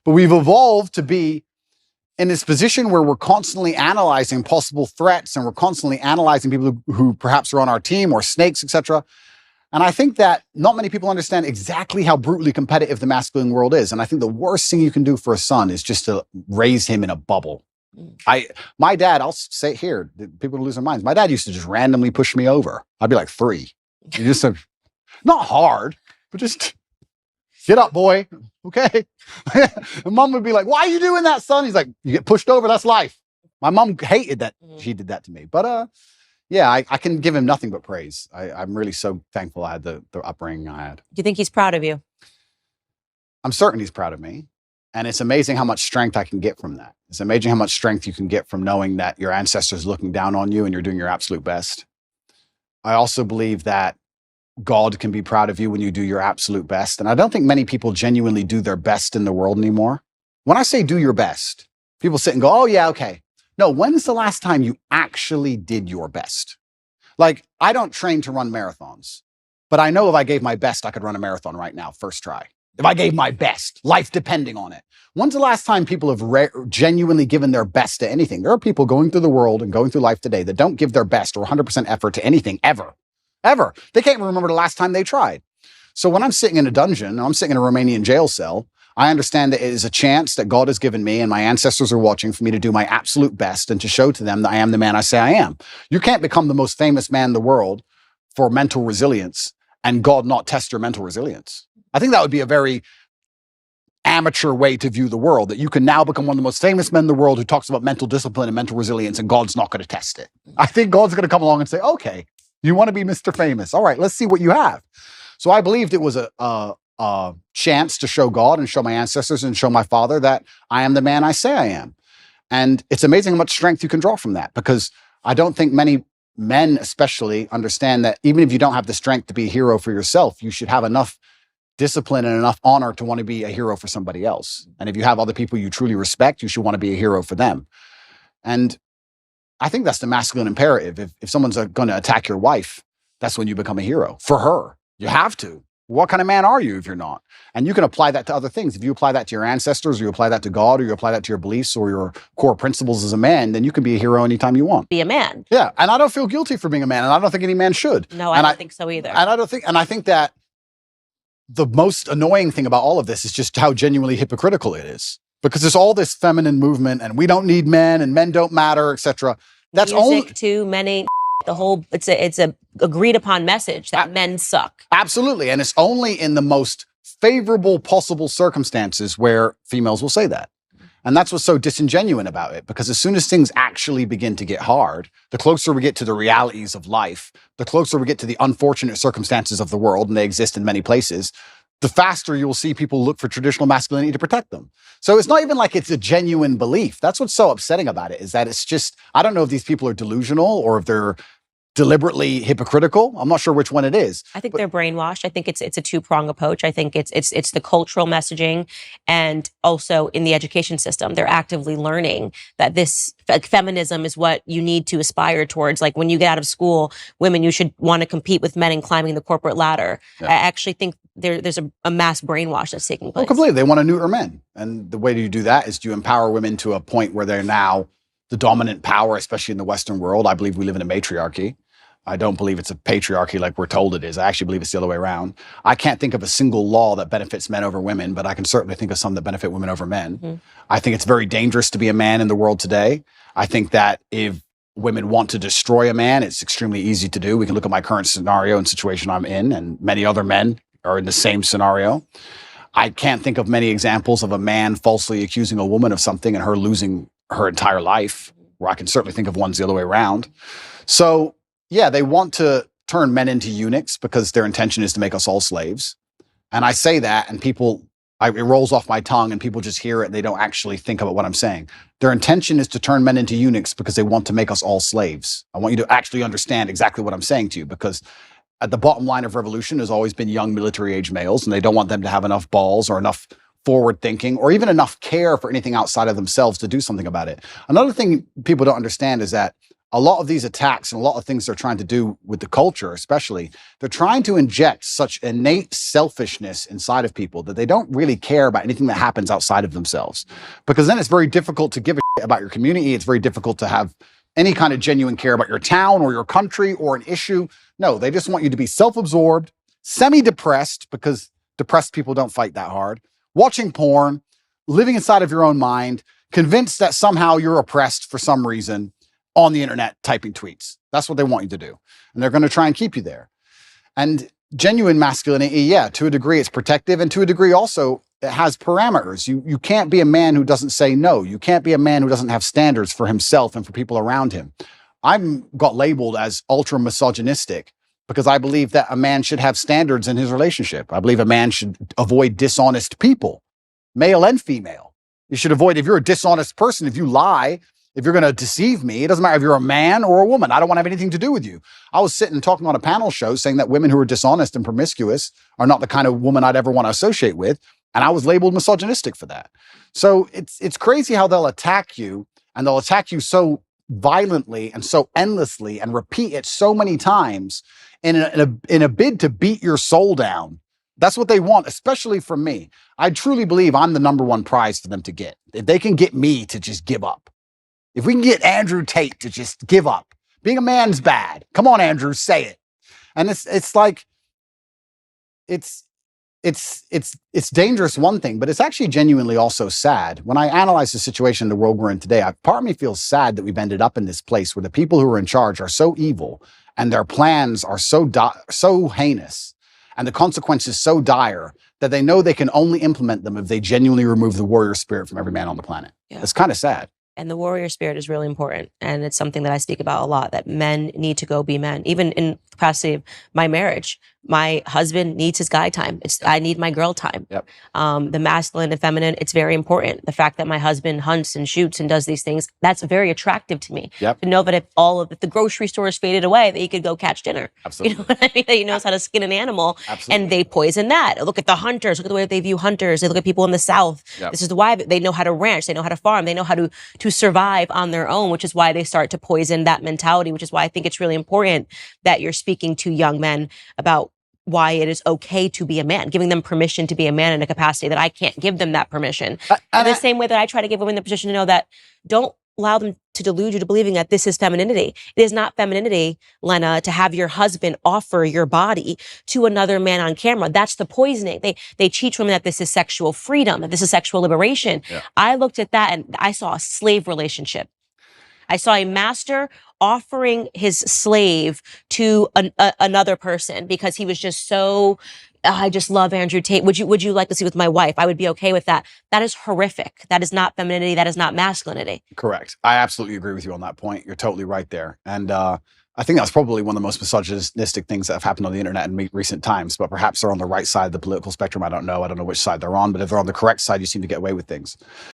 But we've evolved to be in this position where we're constantly analyzing possible threats and we're constantly analyzing people who perhaps are on our team or snakes, etc. And I think that not many people understand exactly how brutally competitive the masculine world is. And I think the worst thing you can do for a son is just to raise him in a bubble. My dad, I'll say it here, people lose their minds. My dad used to just randomly push me over. I'd be like 3. He just said, not hard, but just get up, boy. Okay. And mom would be like, why are you doing that, son? He's like, you get pushed over. That's life. My mom hated that she did that to me. But yeah, I can give him nothing but praise. I'm really so thankful I had the upbringing I had. Do you think he's proud of you? I'm certain he's proud of me. And it's amazing how much strength I can get from that. It's amazing how much strength you can get from knowing that your ancestors are looking down on you and you're doing your absolute best. I also believe that God can be proud of you when you do your absolute best. And I don't think many people genuinely do their best in the world anymore. When I say do your best, people sit and go, oh yeah, okay. No, when's the last time you actually did your best? Like, I don't train to run marathons, but I know if I gave my best, I could run a marathon right now, first try. If I gave my best, life depending on it. When's the last time people have genuinely given their best to anything? There are people going through the world and going through life today that don't give their best or 100% effort to anything ever. Ever. They can't even remember the last time they tried. So when I'm sitting in a dungeon, I'm sitting in a Romanian jail cell, I understand that it is a chance that God has given me and my ancestors are watching for me to do my absolute best and to show to them that I am the man I say I am. You can't become the most famous man in the world for mental resilience and God not test your mental resilience. I think that would be a very amateur way to view the world, that you can now become one of the most famous men in the world who talks about mental discipline and mental resilience and God's not going to test it. I think God's going to come along and say, okay, you want to be Mr. Famous. All right, let's see what you have. So I believed it was a chance to show God and show my ancestors and show my father that I am the man I say I am. And it's amazing how much strength you can draw from that, because I don't think many men especially understand that even if you don't have the strength to be a hero for yourself, you should have enough discipline and enough honor to want to be a hero for somebody else. And if you have other people you truly respect, you should want to be a hero for them. And I think that's the masculine imperative. If someone's going to attack your wife, that's when you become a hero for her. You have to. What kind of man are you if you're not? And you can apply that to other things. If you apply that to your ancestors, or you apply that to God, or you apply that to your beliefs or your core principles as a man, then you can be a hero anytime you want. Be a man. Yeah. And I don't feel guilty for being a man. And I don't think any man should. No, I don't think so either. And I think that the most annoying thing about all of this is just how genuinely hypocritical it is. Because there's all this feminine movement and we don't need men and men don't matter, etc. That's only too. Men ain't the whole. It's a agreed upon message that men suck. Absolutely, and it's only in the most favorable possible circumstances where females will say that. And that's what's so disingenuous about it, because as soon as things actually begin to get hard, the closer we get to the realities of life, the closer we get to the unfortunate circumstances of the world, and they exist in many places, the faster you'll see people look for traditional masculinity to protect them. So it's not even like it's a genuine belief. That's what's so upsetting about it, is that it's just, I don't know if these people are delusional or if they're deliberately hypocritical. I'm not sure which one it is. I think they're brainwashed. I think it's a two-pronged approach. I think it's the cultural messaging, and also in the education system, they're actively learning that this feminism is what you need to aspire towards. Like when you get out of school, women, you should want to compete with men in climbing the corporate ladder. Yeah. I actually think there's a mass brainwash that's taking place. Oh, completely. They want to neuter men. And the way you do that is you empower women to a point where they're now the dominant power, especially in the Western world. I believe we live in a matriarchy. I don't believe it's a patriarchy like we're told it is. I actually believe it's the other way around. I can't think of a single law that benefits men over women, but I can certainly think of some that benefit women over men. Mm-hmm. I think it's very dangerous to be a man in the world today. I think that if women want to destroy a man, it's extremely easy to do. We can look at my current scenario and situation I'm in, and many other men are in the same scenario. I can't think of many examples of a man falsely accusing a woman of something and her losing her entire life, where I can certainly think of ones the other way around. So yeah, they want to turn men into eunuchs because their intention is to make us all slaves. And I say that and it rolls off my tongue and people just hear it and they don't actually think about what I'm saying. Their intention is to turn men into eunuchs because they want to make us all slaves. I want you to actually understand exactly what I'm saying to you, because at the bottom line of revolution has always been young military age males, and they don't want them to have enough balls or enough forward thinking or even enough care for anything outside of themselves to do something about it. Another thing people don't understand is that a lot of these attacks and a lot of things they're trying to do with the culture, especially, they're trying to inject such innate selfishness inside of people that they don't really care about anything that happens outside of themselves. Because then it's very difficult to give a shit about your community. It's very difficult to have any kind of genuine care about your town or your country or an issue. No, they just want you to be self-absorbed, semi-depressed, because depressed people don't fight that hard, watching porn, living inside of your own mind, convinced that somehow you're oppressed for some reason, on the internet typing tweets. That's what they want you to do. And they're going to try and keep you there. And genuine masculinity, yeah, to a degree it's protective, and to a degree also it has parameters. You can't be a man who doesn't say no. You can't be a man who doesn't have standards for himself and for people around him. I'm got labeled as ultra misogynistic because I believe that a man should have standards in his relationship. I believe a man should avoid dishonest people, male and female. You should avoid, if you're a dishonest person, if you lie, if you're going to deceive me, it doesn't matter if you're a man or a woman. I don't want to have anything to do with you. I was sitting talking on a panel show saying that women who are dishonest and promiscuous are not the kind of woman I'd ever want to associate with. And I was labeled misogynistic for that. So it's crazy how they'll attack you, and they'll attack you so violently and so endlessly and repeat it so many times in a bid to beat your soul down. That's what they want, especially from me. I truly believe I'm the number one prize for them to get. If they can get me to just give up. If we can get Andrew Tate to just give up. Being a man's bad. Come on, Andrew, say it. And it's like, it's dangerous, one thing, but it's actually genuinely also sad. When I analyze the situation in the world we're in today, part of me feels sad that we've ended up in this place where the people who are in charge are so evil and their plans are so heinous and the consequences so dire that they know they can only implement them if they genuinely remove the warrior spirit from every man on the planet. Yeah. It's kind of sad. And the warrior spirit is really important. And it's something that I speak about a lot, that men need to go be men. Even in capacity of my marriage, my husband needs his guy time. I need my girl time. Yep. The masculine and feminine, it's very important. The fact that my husband hunts and shoots and does these things, that's very attractive to me. Yep. To know that if the grocery store is faded away, that he could go catch dinner. Absolutely. You know what I mean? That he knows how to skin an animal. Absolutely. And they poison that. Look at the hunters. Look at the way they view hunters. They look at people in the South. Yep. This is why they know how to ranch. They know how to farm. They know how to survive on their own, which is why they start to poison that mentality, which is why I think it's really important that you're speaking to young men about why it is okay to be a man, giving them permission to be a man in a capacity that I can't give them that permission. In the same way that I try to give women the position to know that don't allow them to delude you to believing that this is femininity. It is not femininity, Lena, to have your husband offer your body to another man on camera. That's the poisoning. They teach women that this is sexual freedom, that this is sexual liberation. Yeah. I looked at that and I saw a slave relationship. I saw a master offering his slave to another person because he was just so, I just love Andrew Tate. Would you like to see with my wife? I would be okay with that. That is horrific. That is not femininity. That is not masculinity. Correct. I absolutely agree with you on that point. You're totally right there. And I think that's probably one of the most misogynistic things that have happened on the internet in recent times, but perhaps they're on the right side of the political spectrum. I don't know which side they're on, but if they're on the correct side, you seem to get away with things.